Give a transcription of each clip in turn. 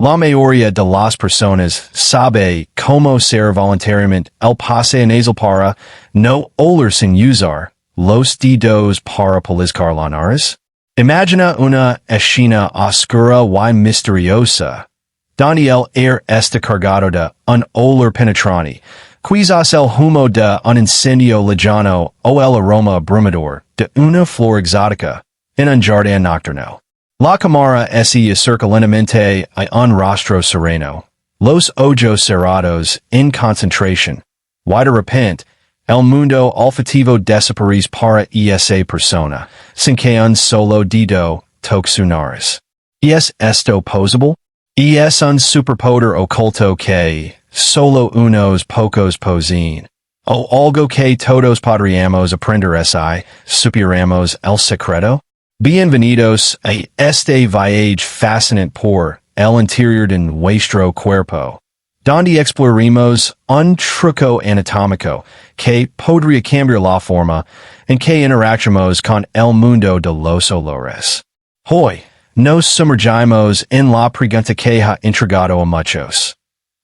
La mayoría de las personas sabe cómo cerrar voluntariamente el pasaje nasal para no oler sin usar los dedos para pellizcar la nariz. Imagina una escena oscura y misteriosa, donde el aire está cargado de un olor penetrante, quizás el humo de un incendio lejano o el aroma abrumador de una flor exótica en un jardín nocturno. La cámara se acerca lentamente a un rostro sereno, los ojos cerrados en concentración. Y de repente, el mundo olfativo desaparece para esa persona, sin que un solo dedo toque su nariz. ¿Es esto posible? Es un superpoder oculto que solo unos pocos poseen, o algo que todos podríamos aprender si supiéramos el secreto? Bienvenidos a este viaje fascinante por el interior de nuestro cuerpo, donde exploraremos un truco anatómico que podría cambiar la forma en que interactuamos con el mundo de los olores. Hoy, nos sumergimos en la pregunta que ha intrigado a muchos.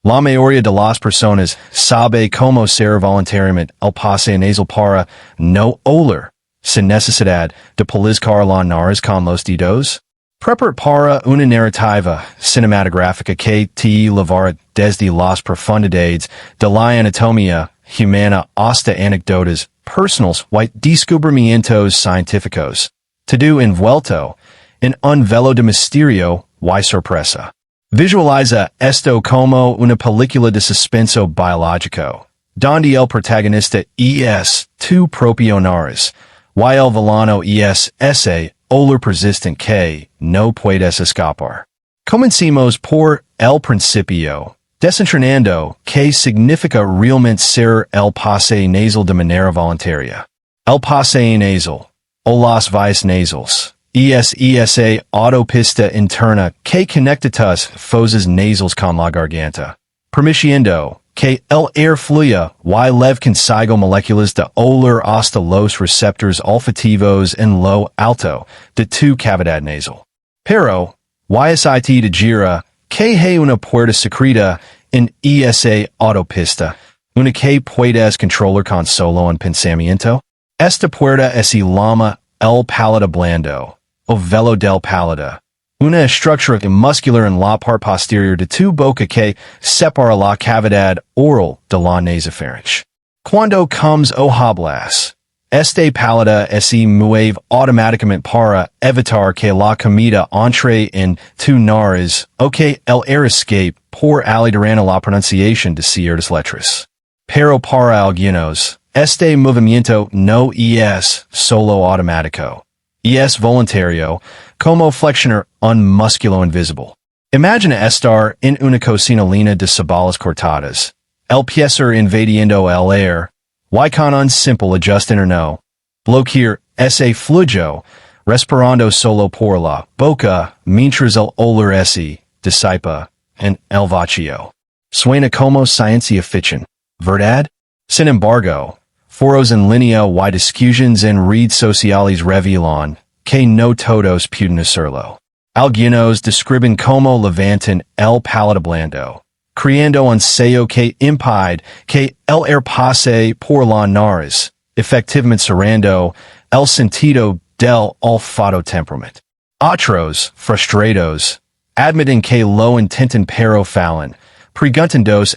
La mayoría de las personas sabe cómo cerrar voluntariamente el pasaje nasal para no oler, sin necesidad de pellizcar la nariz con los dedos. Prepara para una narrativa cinematográfica que te llevará desde las profundidades de la anatomía humana hasta anécdotas personales y descubrimientos científicos, todo envuelto en un velo de misterio y sorpresa. Visualiza esto como una película de suspenso biológico, donde el protagonista es tu propio nariz, y el villano es ese olor persistente que no puedes escapar. Comencemos por el principio, desentrañando qué significa realmente cerrar el pasaje nasal de manera voluntaria. El pasaje nasal, o las vías nasales, es esa autopista interna que conecta tus fosas nasales con la garganta, permitiendo que el aire fluya y leve consigo moléculas de olor hasta los receptores olfativos en lo alto de tu cavidad nasal. Pero, YSIT de gira que hay una puerta secreta en esa autopista, una que puedes controlar con solo un pensamiento. Esta puerta se llama el palato blando, o velo del palato, una estructura muscular en la parte posterior de tu boca que separa la cavidad oral de la nasofaringe. Cuando comes o hablas, este palato se mueve automáticamente para evitar que la comida entre en tu nariz o que el aire escape por ayudar a la pronunciación de ciertas letras. Pero para algunos, este movimiento no es solo automático. Es voluntario, como flexionar un músculo invisible. Imagina estar en una cocina llena de cebollas cortadas, el piecer invadiendo el aire, y con un simple ajuste interno, bloquear ese flujo, respirando solo por la boca mientras el olor se disipa en el vacío. Suena como ciencia ficción, ¿verdad? Sin embargo, foros en línea y discusiones en redes sociales revelan que no todos pueden hacerlo. Algunos describen cómo levantan el palato blando, creando un sello que impide que el aire pase por la nariz, efectivamente cerrando el sentido del olfato temperament. Otros, frustrados, admiten que lo intentan pero fallan, preguntándose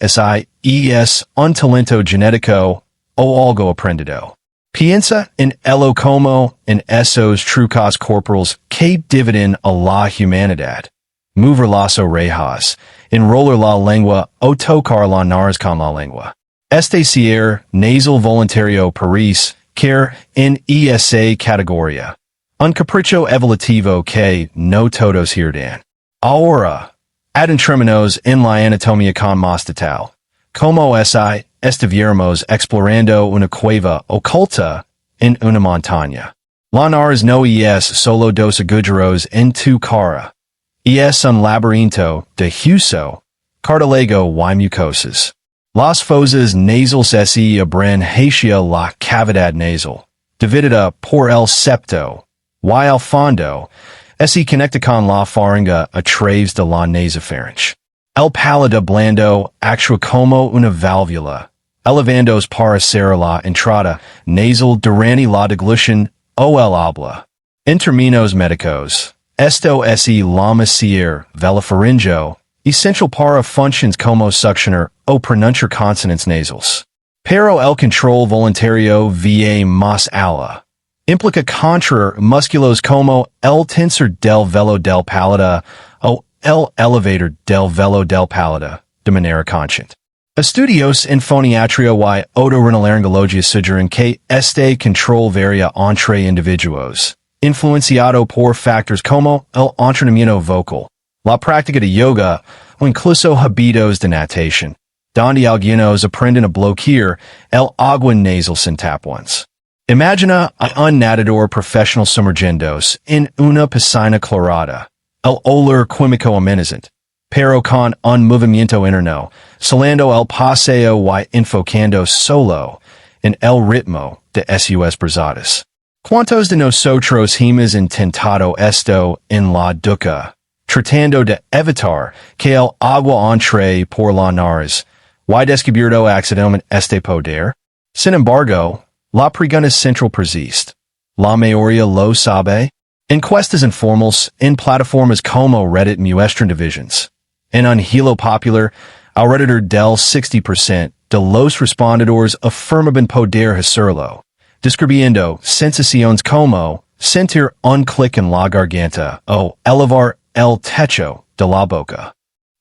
si es un talento genético o algo aprendido. Piensa en ello como en esos trucos corporales que dividen a la humanidad. Mover las orejas, enrolar la lengua o tocar la nariz con la lengua. Este cierre nasal voluntario parece caer en esa categoría. Un capricho evolutivo que no todos herdan. Ahora, adentrémonos en la anatomía con más detalle. Como si estuviéramos explorando una cueva oculta en una montaña. La nariz no es solo dos agujeros en tu cara. Es un laberinto de hueso, cartílago y mucosas. Las fosas nasales se abren hacia la cavidad nasal, dividida por el septo, y al fondo, Se conecta con la faringa a través de la nasopharynx. El palato blando actúa como una válvula, elevandos para cerrar la entrada nasal durante la deglución o el habla. En términos médicos, esto es la masier velafaringeo, essential para funciones como succionar o pronunciar consonants nasals. Pero el control voluntario va más allá. Implica contraer músculos como el tensor del velo del palato o el elevador del velo del palato de manera consciente. Estudios en foniatría y otorrinolaryngología sugieren que este control varía entre individuos, influenciado por factores como el entrenamiento vocal, la práctica de yoga o incluso hábitos de natación, donde algunos aprenden a bloquear el agua nasal sin tapones. Imagina a un nadador profesional sumergiéndose en una piscina clorada, el oler químico amenazante, pero con un movimiento interno, salendo el paseo y enfocando solo en el ritmo de sus brazadas. ¿Cuántos de nosotros hemos intentado esto en la ducha, tratando de evitar que el agua entre por la nariz y descubierto accidentalmente este poder? Sin embargo, la pregunta central persiste. La mayoría lo sabe. Encuestas informales en plataformas como Reddit muestran divisions. En un hilo popular, alrededor del 60% de los respondedores afirmaban poder hacerlo, describiendo sensaciones como sentir un clic en la garganta o elevar el techo de la boca.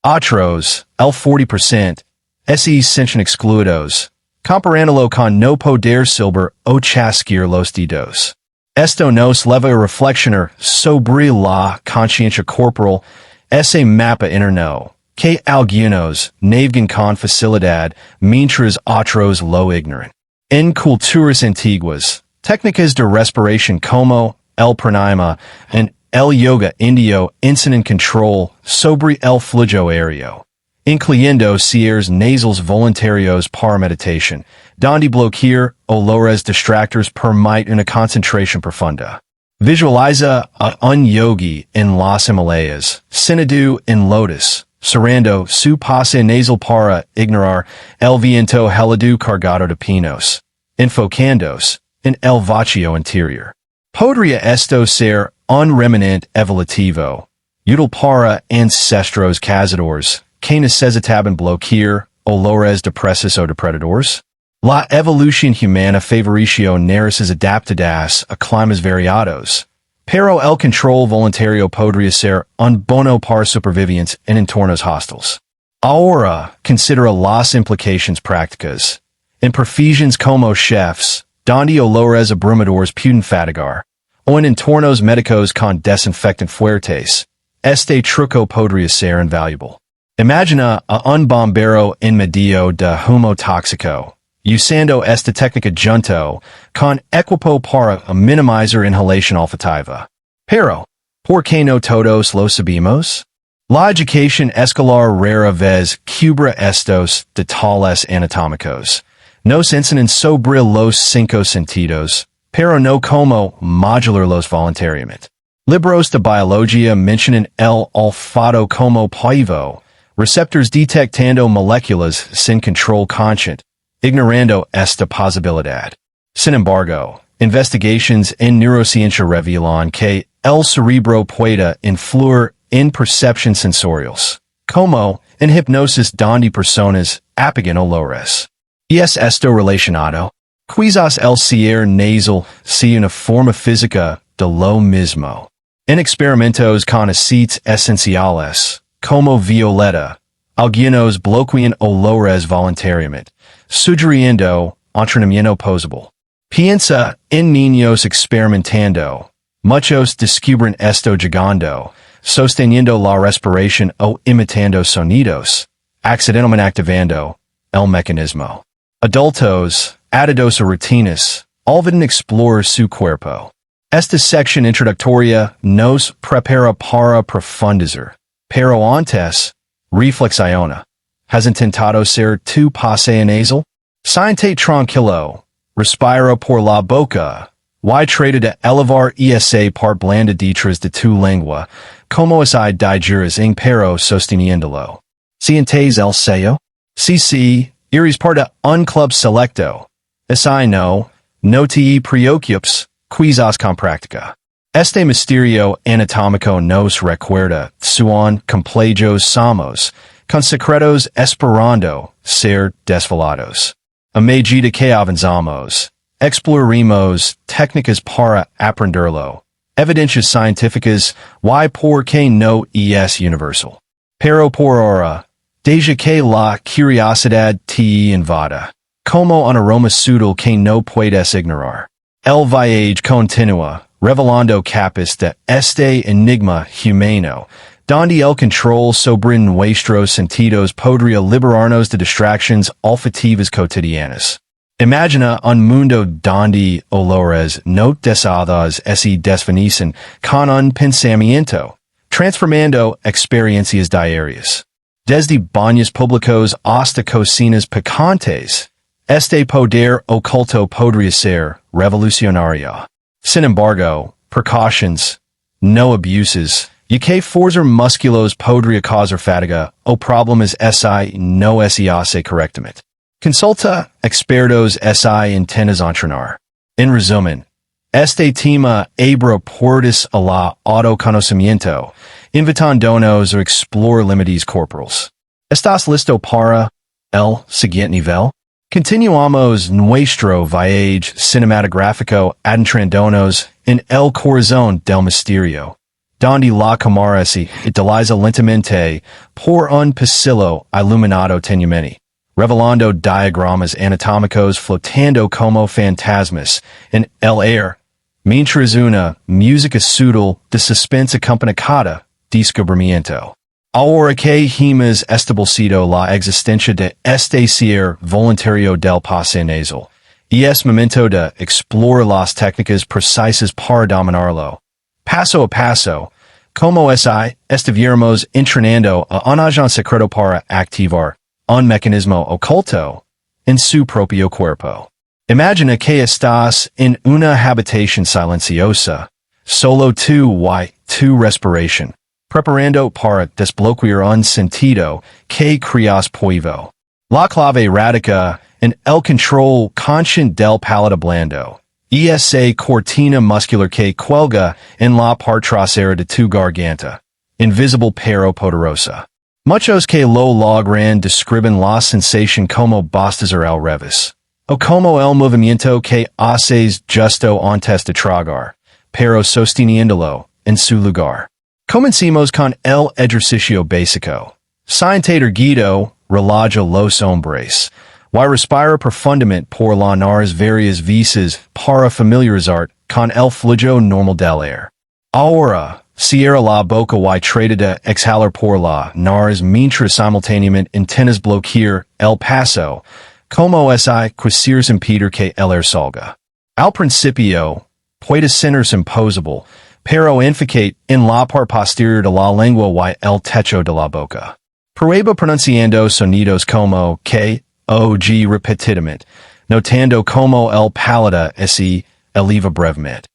Otros, el 40%, se sienten excluidos, comparándolo con no poder silbar o chasquear los dedos. Esto nos lleva a reflexionar sobre la conciencia corporal, ese mapa interno, que algunos navegan con facilidad mientras otros lo ignoran. En culturas antiguas, técnicas de respiración como el pranayama y el yoga indio enseñan control sobre el flujo aéreo, incluyendo cierres nasales voluntarios para meditación, donde bloquear olores distractores permite una concentración profunda. Visualiza a un yogi en las Himalayas, sentado en lotus, cerrando su pasaje nasal para ignorar el viento helado cargado de pinos, enfocándose en el vacío interior. Podría esto ser un remanente evolutivo, útil para ancestros cazadores que necesitaban bloquear olores de presas o depredadores? La evolución humana favoreció narices adaptadas a climas variados, pero el control voluntario podría ser un bono para supervivientes en entornos hostiles. Ahora considera las implicaciones prácticas. En profesiones como chefs, donde olores abrumadores pueden fatigar, o en entornos médicos con desinfectant fuertes, este truco podría ser invaluable. Imagina a un bombero en medio de humo tóxico, usando esta técnica junto con equipo para minimizar inhalación olfativa. Pero, ¿por qué no todos lo sabemos? La educación escolar rara vez cubra estos detalles anatómicos. Nos enseñan sobre los 5 sentidos, pero no cómo modularlos voluntariamente. Libros de biología mencionan el olfato como paivo, receptors detectando moléculas sin control consciente, ignorando esta posibilidad. Sin embargo, investigaciones en neurociencia revelan que el cerebro puede influir en percepciones sensoriales, como en hipnosis donde personas apagan olores. ¿Y es esto relacionado? Quizás el cierre nasal sea una forma física de lo mismo. En experimentos con aceites esenciales, como violeta, algunos bloquean olores voluntariamente, sugiriendo entrenamiento posible. Piensa en niños experimentando. Muchos descubren esto llegando, sosteniendo la respiración o imitando sonidos, accidentalmente activando el mecanismo. Adultos, atados a rutinas, olvidan explorar su cuerpo. Esta sección introductoria nos prepara para profundizar, pero antes, reflexiona. ¿Has intentado ser tu paseo nasal? Siente tranquilo, respira por la boca, Y traded de elevar esa part blanda ditras de tu lengua, como si digeras en pero sosteniéndolo. Sientes el sello? CC, iris parta un club selecto. Si no te preocupes, quizás con práctica. Este misterio anatómico nos recuerda, suan complejos somos, con secretos esperando ser desvelados. A medida que avanzamos, exploremos técnicas para aprenderlo. Evidencias científicas y por que no es universal. Pero por ahora, desde que la curiosidad te invada, como un aroma sutil que no puedes ignorar. El viaje continúa, revelando capas de este enigma humano, donde el control sobre nuestros sentidos podría liberarnos de distracciones olfativas cotidianas. Imagina un mundo donde olores no deseados se desvanecen con un pensamiento, transformando experiencias diarias. Desde baños públicos hasta cocinas picantes, este poder oculto podría ser revolucionario. Sin embargo, precautions, no abuses, y que forzar músculos podría causar fatiga o problemas si no se hace correctamente. Consulta expertos si intentas entrenar. En resumen, este tema abre puertas a la autoconocimiento, invitándonos a explorar límites corporales. ¿Estás listo para el siguiente nivel? Continuamos nuestro viaje cinematográfico adentrándonos en el corazón del misterio, donde la cámara se utiliza lentamente por un pasillo iluminado tenuemente, revelando diagramas anatómicos flotando como fantasmas en el aire, mientras una música sutil de suspense acompaña cada descubrimiento. Ahora que hemos establecido la existencia de este ser voluntario del pasaje nasal, y es momento de explorar las técnicas precisas para dominarlo. Paso a paso, como si estuviéramos entrenando a un agente secreto para activar un mecanismo oculto en su propio cuerpo. Imagina que estás en una habitación silenciosa, solo tú y tu respiración, preparando para desbloquear un sentido que creas polvo. La clave radica en el control consciente del palato blando, y esa cortina muscular que cuelga en la parte trasera de tu garganta, invisible pero poderosa. Muchos que lo logran describen la sensación como bostezar al revés, o como el movimiento que haces justo antes de tragar, pero sosteniéndolo en su lugar. Comencemos con el ejercicio básico. Siente erguido, relaja los hombres, y respira profundamente por la nariz varias veces para familiarizar con el flujo normal del aire. Ahora, cierra la boca y trata de exhalar por la nariz mientras simultáneamente intentas bloquear el paso, como si quisieras impedir que el aire salga. Al principio, puede sentirse imposible, pero enfocate en la parte posterior de la lengua y el techo de la boca. Prueba pronunciando sonidos como K, O, G repetidamente, notando como el palato se eleva brevemente.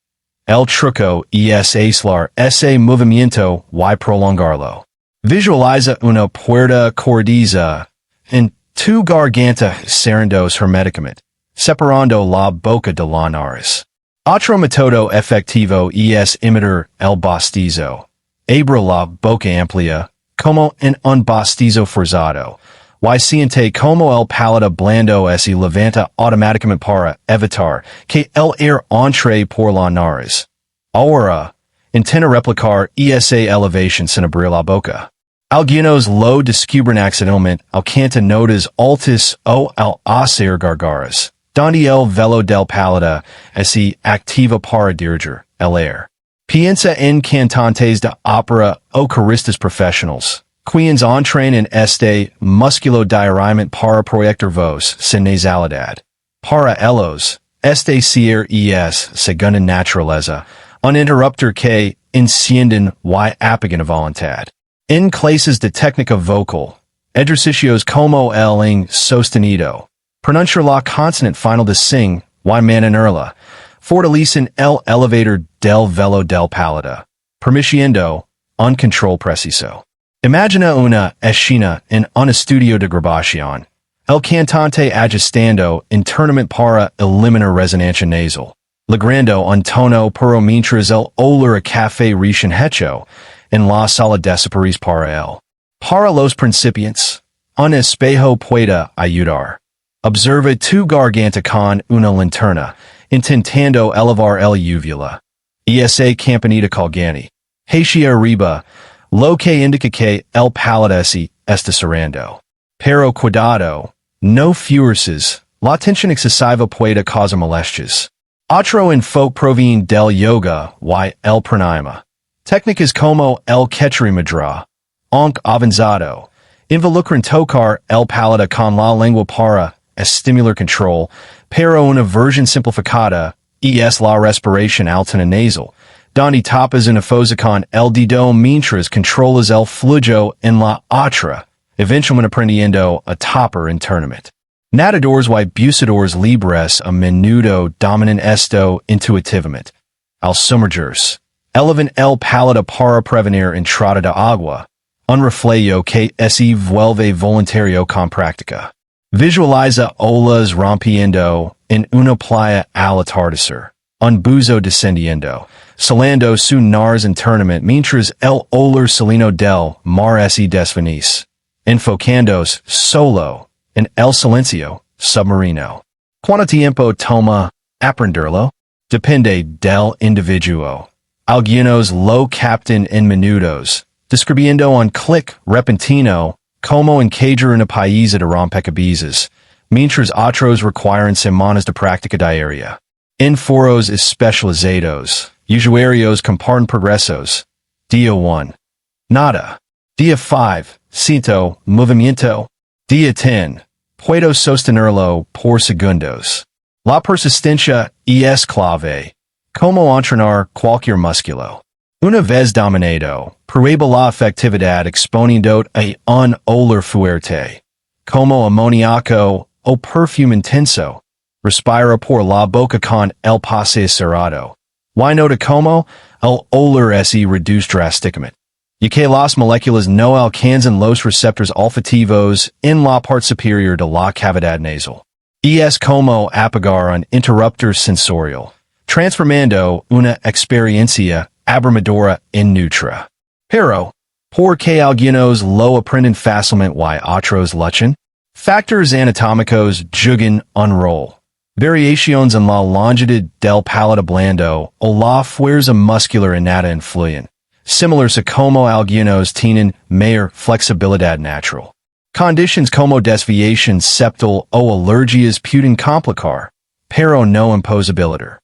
El truco es aislar ese movimiento y prolongarlo. Visualiza una puerta corrediza en tu garganta cerrándose herméticamente, separando la boca de la nariz. Otro método efectivo es imitar el bostezo. Abre la boca amplia, como en un bostezo forzado, y siente como el palato blando se levanta automáticamente para evitar que el aire entre por la nariz. Ahora, intenta replicar esa elevación sin abrir la boca. Algunos lo descubren accidentalmente al cantar notas altas o al hacer gargaras, donde el velo del palato se activa para dirigir el aire. Piensa en cantantes de ópera o coristas profesionales, quienes entrenan este musculodiarrhea para proyectar voz sin nasalidad. Para ellos, este ser es, según naturaleza, un interruptor que encienden y apagan a voluntad. En clases de técnica vocal, ejercicios como el en sostenido, pronunciar la consonant final de sing y mantenerla, Fortalecen el elevator del velo del palata. Permitiendo un control preciso. Imagina una escena en un estudio de grabación. El cantante ajustando internamente para eliminar resonancia nasal. Logrando un tono pero mientras el olor a café recién hecho en la sala desaparece para él. Para los principiantes, un espejo puede ayudar. Observa tu garganta con una linterna, intentando elevar el uvula. Esa campanita colgante. Hacia arriba, lo que indica que el paladar está cerrando. Pero cuidado, no fuerces, la tensión excesiva puede causar molestias. Otro enfoque proviene del yoga y el pranayama. Técnicas como el quechua madra, aunque avanzado, involucran tocar el paladar con la lengua para estimular control, pero una versión simplificada es la respiración alta nasal, donde tapas una fosa con el dedo mientras controlas el flujo en la otra, eventualmente aprendiendo a tapar internamente. Nadadores y buceadores libres a menudo dominan esto intuitivamente. Al sumergirse, elevan el paladar para prevenir entrada de agua, un reflejo que se vuelve voluntario con práctica. Visualiza olas rompiendo en una playa al atardecer, un buzo descendiendo, salando su nariz internamente mientras el olor salino del mar se desvanece, enfocándose solo en el silencio submarino. ¿Cuánto tiempo toma aprenderlo? Depende del individuo. Algunos lo captan en minutos, describiendo un clic repentino como encajar una paisa de rompecabezas, mientras otros requieren semanas de práctica diaria. En foros especializados, usuarios comparten progresos. Día 1. Nada. Día 5. Siento movimiento. Día 10. Puedo sostenerlo por segundos. La persistencia es clave. Como entrenar cualquier músculo. Una vez dominado, prueba la efectividad exponiendo a un olor fuerte, como amoníaco o perfume intenso. Respira por la boca con el pasaje cerrado. Y nota como el olor se reduce drásticamente. Y que las moléculas no alcanzan los receptores olfativos en la parte superior de la cavidad nasal. Es como apagar un interruptor sensorial, transformando una experiencia abrumadora en neutra. Pero, ¿por qué algunos lo aprenden fácilmente y otros luchan? Factors anatómicos juegan un rol. Variaciones en la longitud del paladar blando o la fuerza muscular innata influyen, similares a como algunos tienen mayor flexibilidad natural. Conditions como desviación septal o alergias pueden complicar, pero no imposibilitar.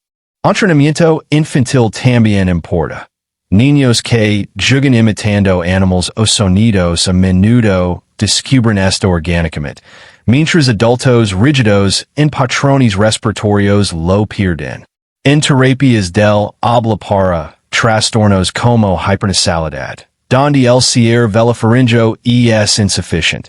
Entrenamiento infantil también importa. Niños que juegan imitando animales o sonidos a menudo descubren esto orgánicamente, mientras adultos rígidos en patrones respiratorios lo pierden. En terapias del habla para trastornos como hipernasalidad, donde el cierre velafaringeo es insuficiente,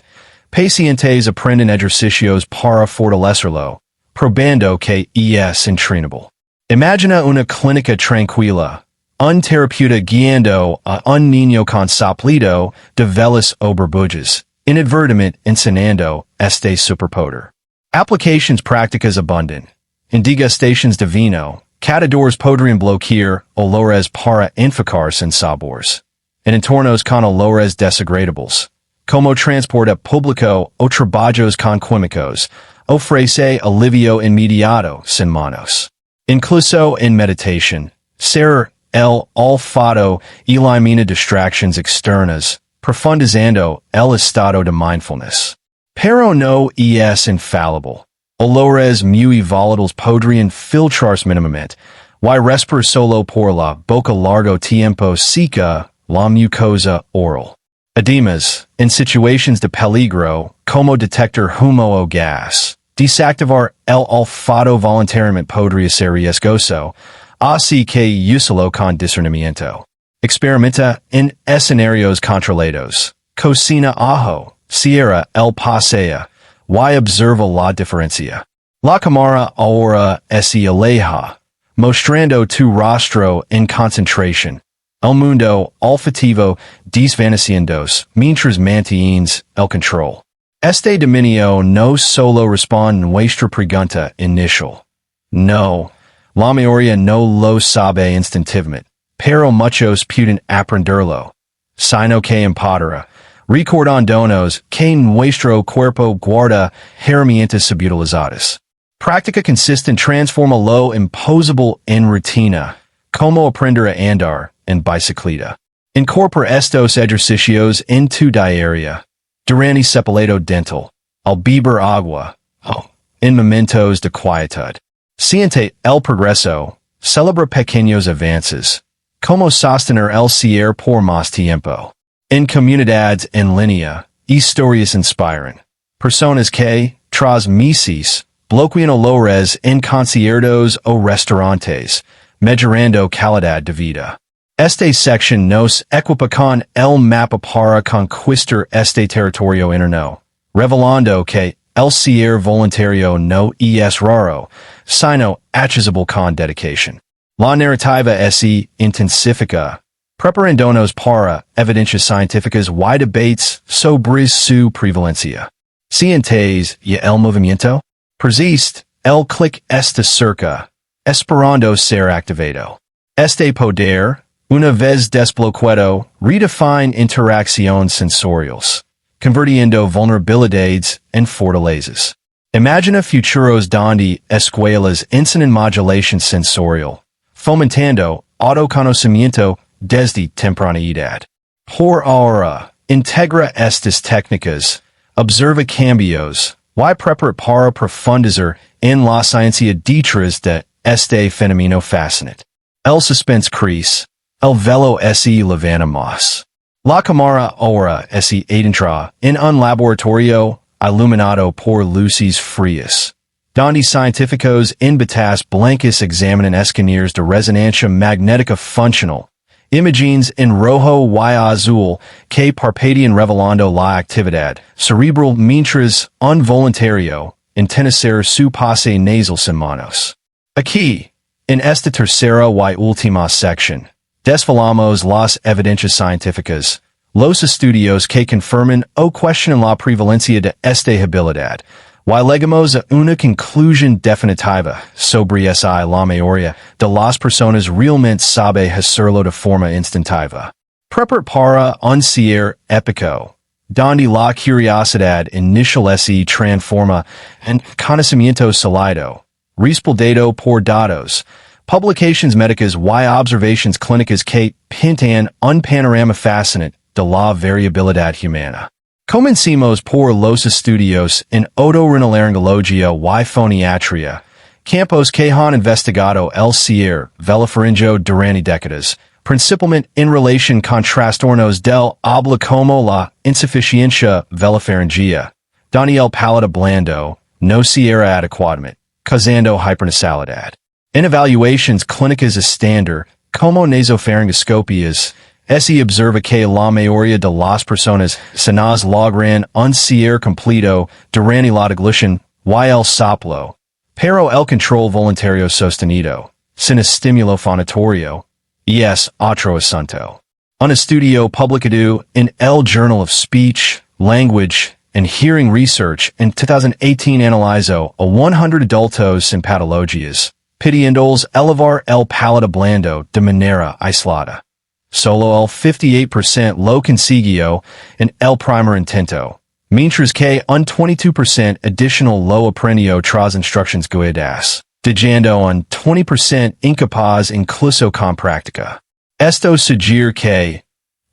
pacientes aprenden ejercicios para fortalecerlo, probando que es entrenable. Imagina una clínica tranquila, un terapeuta guiando a un niño con soplido de velas o burbujas, inadvertidamente enseñando este superpoder. Aplications prácticas abundan. En degustaciones de vino, catadores podrían bloquear olores para enfocarse en sabores. En entornos con olores desagradables, como transporte público o trabajos con químicos, ofrece alivio inmediato sin manos. Incluso en meditación, cerrar el olfato elimina distracciones externas, profundizando el estado de mindfulness. Pero no es infalible. Olores muy volátiles podrían filtrarse mínimamente, y respirar solo por la boca largo tiempo seca la mucosa oral. Además, en situaciones de peligro, como detectar humo o gas, desactivar el olfato voluntariamente podría ser riesgoso, así que úsalo con discernimiento. Experimenta en escenarios controlados. Cocina ajo, cierra el pasaje, y observa la diferencia. La cámara ahora se aleja, mostrando tu rostro en concentration. El mundo olfativo desvaneciendos mientras mantienes el control. Este dominio no solo responde nuestra pregunta inicial. No, la mayoría no lo sabe instintivamente, pero muchos pueden aprenderlo. Sino que empodera, recordándonos que nuestro cuerpo guarda herramientas subutilizadas. Práctica consistent transforma lo imposible en rutina, como aprender a andar en bicicleta. Incorpora estos ejercicios en tu diaria. Durante cepillado dental, al beber agua, en momentos de quietud. Siente el progreso, celebra pequeños avances. Como sostener el cierre por más tiempo. En comunidades en línea, historias inspiran. Personas que, tras meses, bloquean olores en conciertos o restaurantes, mejorando calidad de vida. Esta sección nos equipa con el mapa para conquistar este territorio interno, revelando que el cierre voluntario no es raro, sino accesible con dedicación. La narrativa se intensifica, preparándonos para evidencias científicas y debates sobre su prevalencia. Sientes ya el movimiento? Persiste, el clic está cerca, esperando ser activado. Este poder, una vez desbloqueado, redefine interacciones sensoriales, convirtiendo vulnerabilidades en fortalezas. Imagina futuros donde escuelas enseñan modulación sensorial, fomentando autoconocimiento desde temprana edad. Por ahora, integra estas técnicas, observa cambios, y prepara para profundizar en la ciencia detrás de este fenómeno fascinante. El suspense crece, el velo se levanta más. La cámara ahora se adentra en un laboratorio iluminado por luces frías, donde científicos en batas blancas examinan escaneos de resonancia magnética funcional, imágenes en rojo y azul que parpadean revelando la actividad cerebral mientras un voluntario intenta su pase nasal sin manos. Aquí, en esta tercera y última sección, desvelamos las evidencias científicas, los estudios que confirman o cuestionan la prevalencia de esta habilidad, y llegamos a una conclusión definitiva sobre esa la mayoría de las personas realmente sabe hacerlo de forma instintiva. Prepara para un cierre épico, donde la curiosidad inicial se transforma en conocimiento sólido, respaldado por datos, publications médicas y observations clínicas que pintan un panorama fascinante de la variabilidad humana. Comencemos por los estudios en otorrinolaryngología y foniatría, campos que han investigado el cierre velafaringeo durante décadas, principalmente en relación con trastornos del habla como la insuficiencia velafaringea, donde el palato blando no cierra adecuadamente, causando hipernasalidad. En evaluations clínicas estándar, como nasopharyngoscopias, se observa que la mayoría de las personas sanas logran un cierre completo durante la deglución y el soplo, pero el control voluntario sostenido, sin estímulo fonatorio, es otro asunto. Un estudio publicado en el Journal of Speech, Language, and Hearing Research in 2018 analizó a 100 adultos sin patologías, pidiéndoles elevar el palato blando de manera aislada. Solo el 58% lo consiguió en el primer intento, mientras que un 22% additional lo aprendió tras instrucciones guiadas, dejando un 20% incapaz incluso con práctica. Esto sugiere que,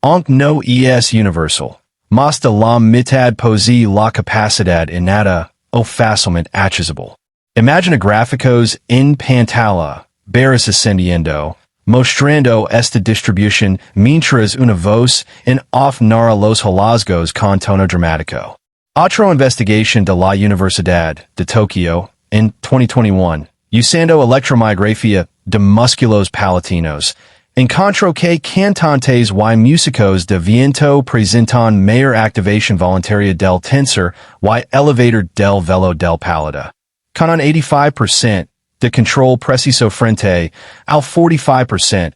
aunque no es universal, más de la mitad posee la capacidad innata o fácilmente accesible. Imagina gráficos en pantalla, barras ascendiendo, mostrando esta distribución mientras una voz en off narra los hallazgos con tono dramático. Otra investigación de la Universidad de Tokio en 2021, usando electromiografía de músculos palatinos, encontró que cantantes y músicos de viento presentan mayor activación voluntaria del tensor y elevator del velo del palato, con un 85% de control preciso frente al 45%,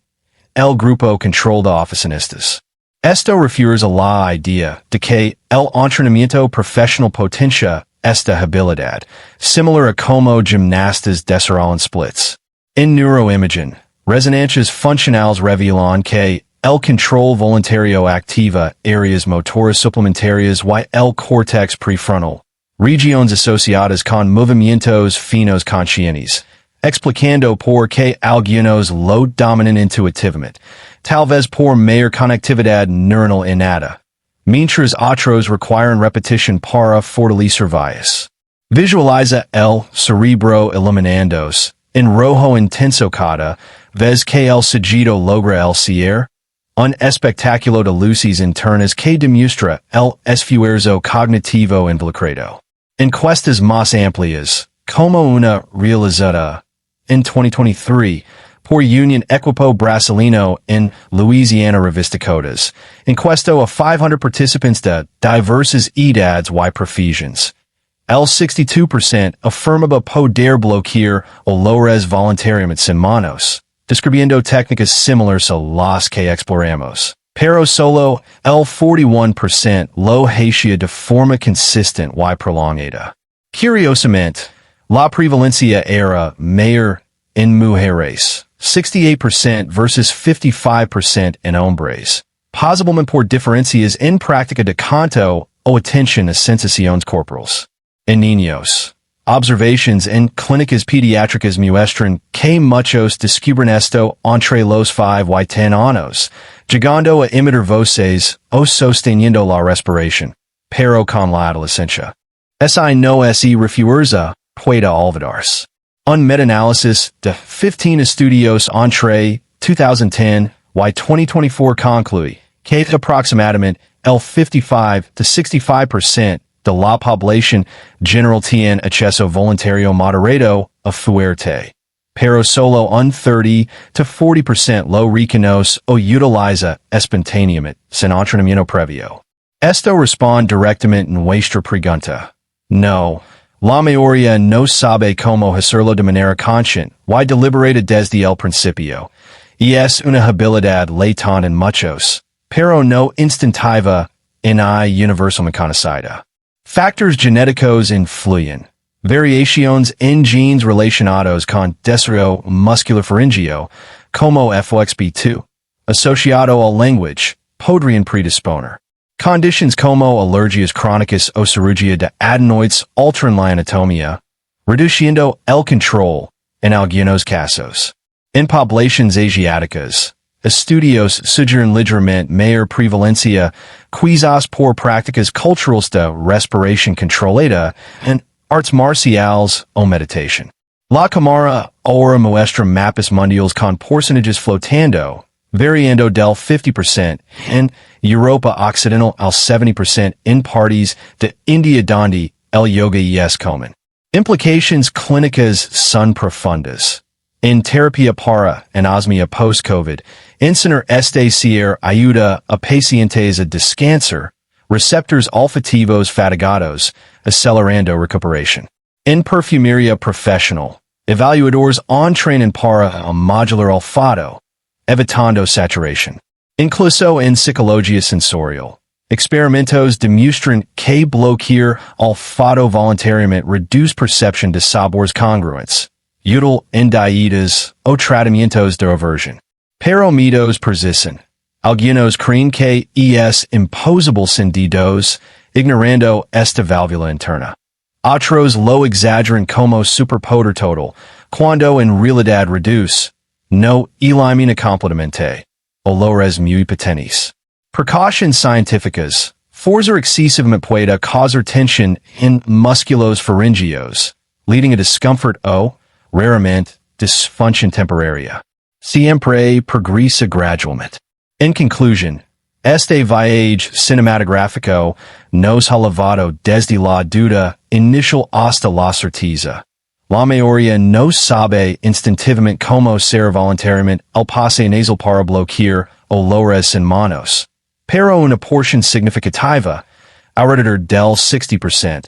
el grupo control de oficinistas. Esto refiere a la idea de que el entrenamiento profesional potencia esta habilidad, similar a como gimnastas desarrollan splits. En neuroimaging, resonancias funcionales revelan que el control voluntario activa áreas motoras suplementarias y el córtex prefrontal, regiones asociadas con movimientos finos conscientes, explicando por qué algunos lo dominan intuitivamente, tal vez por mayor conectividad neuronal innata, mientras otros requieren repetición para fortalecer vías. Visualiza el cerebro iluminándose en rojo intenso cada vez que el sujeto logra el cierre, un espectáculo de luces internas que demuestra el esfuerzo cognitivo involucrado. Encuestas más amplias, como una realizada en 2023 por Unión Equipo Brasileño en Louisiana Revista Codas, encuestó a 500 participants de diversas edades y profesiones. El 62% afirmaba poder bloquear olores voluntariamente sin manos, describiendo técnicas similares a las que exploramos. Pero solo el 41% lo hacía de forma consistente y prolongada. Curiosamente, la prevalencia era mayor en mujeres, 68% versus 55% en hombres, posiblemente por diferencias en práctica de canto o atención a sensaciones corporales. En niños, observations en clínicas pediátricas muestran que muchos descubren esto entre los 5 y 10 años, llegando a imitar voces o sosteniendo la respiración, pero con la adolescencia. Si no se refuerza, puede olvidarse. Un meta-análisis de 15 estudios entre 2010 y 2024 concluye que aproximadamente el 55 to 65% de la población general tiene acceso voluntario moderado a fuerte, pero solo un 30 to 40% lo reconoce o utiliza espontáneamente sin entrenamiento previo. Esto responde directamente en nuestra pregunta. No, la mayoría no sabe cómo hacerlo de manera consciente y deliberada desde el principio, y es una habilidad latente en muchos, pero no instintiva en universalmente conocida. Factors genéticos influyen. Variaciones en genes relacionados con desarrollo musculofaringeo, como FOXP2, asociado al lenguaje, podrían predisponer. Conditions como alergias crónicas o cirugía de adenoides alteran la anatomía, reduciendo el control en algunos casos. En poblaciones asiáticas, estudios sugieren ligeramente mayor prevalencia, quizás por prácticas culturales de respiración controlada en artes marciales o meditación. La cámara ahora muestra mapas mundiales con porcentajes flotando, variando del 50% en Europa Occidental al 70% en partes de India donde el yoga es común. Implicaciones clínicas son profundas. En terapia para anosmia post-COVID, enseñar este cierre ayuda a pacientes a descansar, receptores olfativos fatigados, acelerando recuperación. En perfumería profesional, evaluadores entrenan para modular olfato, evitando saturación. Incluso en psicología sensorial, experimentos demuestran que bloquear olfato voluntariamente reduce percepción de sabores congruentes, útil en dietas o tratamientos de aversión. Pero mitos persisten. Algunos creen que es imposible sin dedos, ignorando esta válvula interna. Otros lo exageran como superpoder total, cuando en realidad reduce, no elimina completamente, olores muy potentes. Precautions científicas, forzar excesivamente puede causar tensión en músculos faringeos, leading a discomfort o, raramente, disfunción temporaria. Siempre progresa gradualmente. En conclusión, este viaje cinematográfico nos ha llevado desde la duda inicial hasta la certeza. La mayoría no sabe instintivamente cómo cerrar voluntariamente el pasaje nasal para bloquear olores sin manos, pero una porción significativa, alrededor del 60%,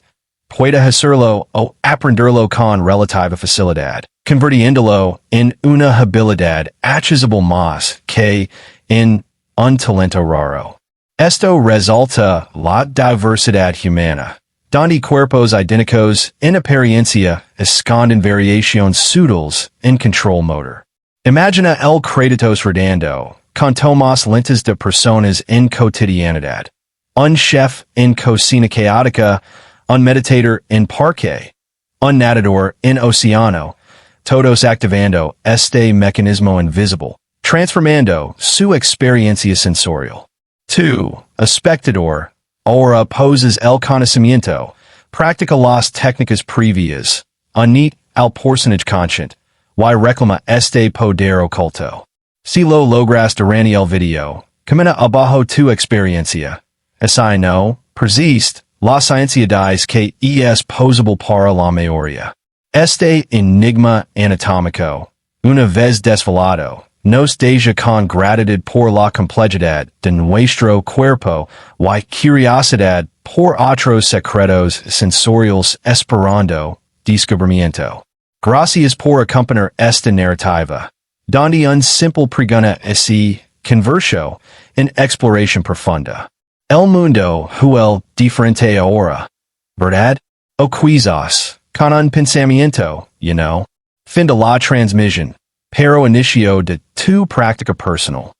pueda hacerlo o aprenderlo con relativa facilidad, convirtiéndolo en una habilidad accesible más que en un talento raro. Esto resulta la diversidad humana, donde cuerpos idénticos en apariencia esconden variaciones sutiles en control motor. Imagina el créditos rodando, con tomas lentas de personas en cotidianidad. Un chef en cocina caótica, un meditator en parque, un nadador en océano, todos activando este mecanismo invisible, transformando su experiencia sensorial. 2. Espectador. Ahora poses el conocimiento, practica las técnicas previas, unit al personaje consciente, y reclama este poder oculto. Si lo logras durante el video, camina abajo tu experiencia. Así no, persiste, la ciencia dice que es posible para la mayoría. Este enigma anatómico, una vez desvelado, nos deja con gratitud por la complejidad de nuestro cuerpo y curiosidad por otros secretos sensoriales esperando descubrimiento. Gracias por acompañar esta narrativa, donde un simple pregunta se convirtió en exploración profunda. El mundo huel diferente ahora, ¿verdad? O quizás, con un pensamiento, you know. Fin de la transmisión, pero inicio de tu práctica personal.